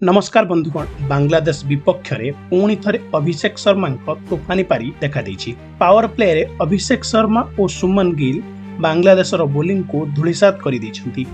नमस्कार बंधुगण बांग्लादेश विपक्ष रे पुणी थरे अभिषेक शर्मा तोफानी पारी देखा देछि। पावर प्ले रे अभिषेक शर्मा और सुमन गिल बांग्लादेश बोलिंग को धूलिसात कर दैछंती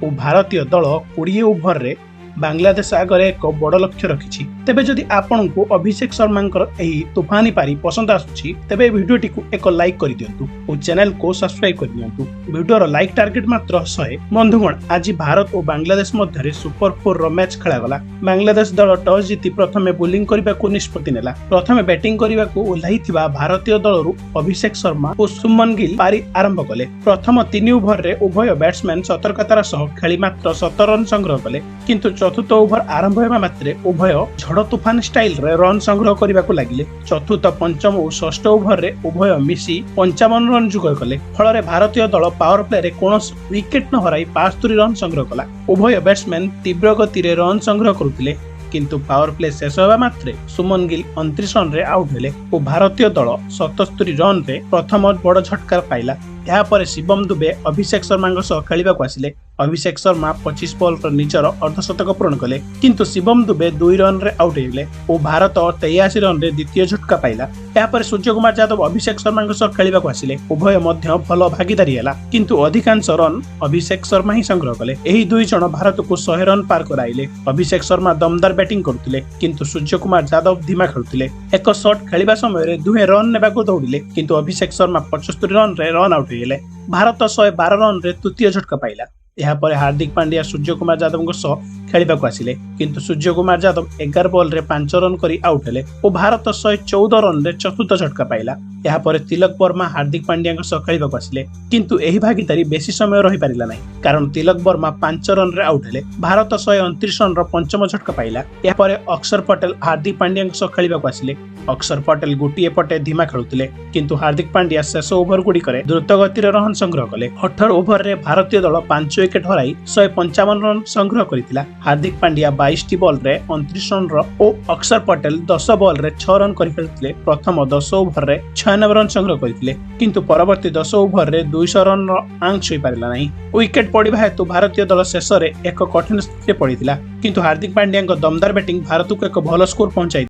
और भारतीय दल 20 ओभर रे बांग्लादेश आगरे एक बड़ लक्ष्य रखिछि। तेबे जदि आपन को अभिषेक शर्मा एही तूफानी पारी पसंद आसुछि तेबे वीडियोटी को एक लाइक कर दियंतु और चैनल को सब्सक्राइब कर दियंतु। वीडियोर लाइक टार्गेट मात्र 100। बंधुगण आज भारत और बांग्लादेश मध्य सुपर 4 रो मैच खेला गला। बांग्लादेश दल टॉस जीति प्रथमे बोलिंग करबा को निष्पत्ति नेला। प्रथमे बैटिंग करबा को ओल्हाइथिबा भारतीय दलरु अभिषेक शर्मा और सुमन गिल पारी आरंभ कले। प्रथम 3 ओभर रे उभय बैट्समैन सतर्कतार सह खेली मात्र 17 रन संग्रह कले, किंतु चतुर्थ ओभर आरंभ हेबा मात्रे उभय झड़ तूफान स्टाइल रे रन संग्रह करबा को लागिले। चतुर्थ, पंचम और षष्ठ ओभर रे उभय मिसी 55 रन जुग कले। फल भारतीय दल पावर प्ले रे कोनोसी विकेट न हराई 75 रन संग्रह कला। उभय बैट्समैन तीव्र गति रे रन संग्रह करुतिले, किंतु पावर प्ले शेष होगा मात्रे सुमन गिल 29 रन रे आउट हेले और भारतीय दल 77 रन रे प्रथम बड़ झटका पाइला। यापर शिवम दुबे अभिषेक शर्मा सह खेलिबा को आसिले। अभिषेक शर्मा 25 बॉल पर निजर अर्धशतक पूर्ण कले, किंतु शिवम दुबे 2 रन रे आउट हेले और भारत 83 रन रे द्वितीय झटका पाइला। यापर सूर्यकुमार यादव अभिषेक शर्मा सह खेलिबा को आसिले। उभय मध्य भल भागीदारी हैला, किंतु अधिकांश रन अभिषेक शर्मा ही संग्रह कले। एही दुई जण भारत को 100 रन पार कराइले। अभिषेक शर्मा दमदार बैटिंग करथिले, किंतु सूर्यकुमार यादव धीमा खेलुथिले। एक शॉट खेलिबा समय रे दुहे रन नेबा को दौड़िले, किंतु अभिषेक शर्मा 75 रन रे रन आउट हेले। भारत 112 रन रे तृतीय झटका पाइला। यापर हार्दिक पांड्या सूर्यकुमार यादव सह खेलिबा को आसिले, किंतु सूर्यकुमार यादव 11 बॉल रे 5 रन करी आउट हेले और भारत 114 रन रे चतुर्थ झटका पाइला। यापर तिलक वर्मा हार्दिक पांड्या सह खेलिबा को आसिले, किंतु एही भागीदारी बेसी समय रही पारिला नाही, कारण तिलक वर्मा 5 रन रे आउट हेले। भारत 129 रन रो पंचम झटका पाइला। यापर अक्षर पटेल हार्दिक पांड्या सह खेलिबा को आसिले। अक्षर पटेल गोटिए पटे धीमा खेलुथिले, किंतु हार्दिक पांड्या शेष ओभर गुडी करे द्रुत गति रे रन संग्रह कले। 18 ओभर रे भारतीय दल 5 विकेट हराई 155 रन संग्रह करितिला। हार्दिक पांड्या 22 बॉल रे 29 रन रो और अक्षर पटेल 10 बॉल रे 6 रन करि खेलुथिले। प्रथम 10 ओभर रे 96 रन संग्रह करितिले, किंतु परवर्ती 10 ओभर रे 200 रन रो आंक होई पारिला नाही। विकेट पड़िबा हेतु भारतीय दल शेष रे एक कठिन स्थिति पड़ितिला, किंतु हार्दिक पांड्या दमदार बैटिंग भारत को एक भल स्कोर पहुंचाई।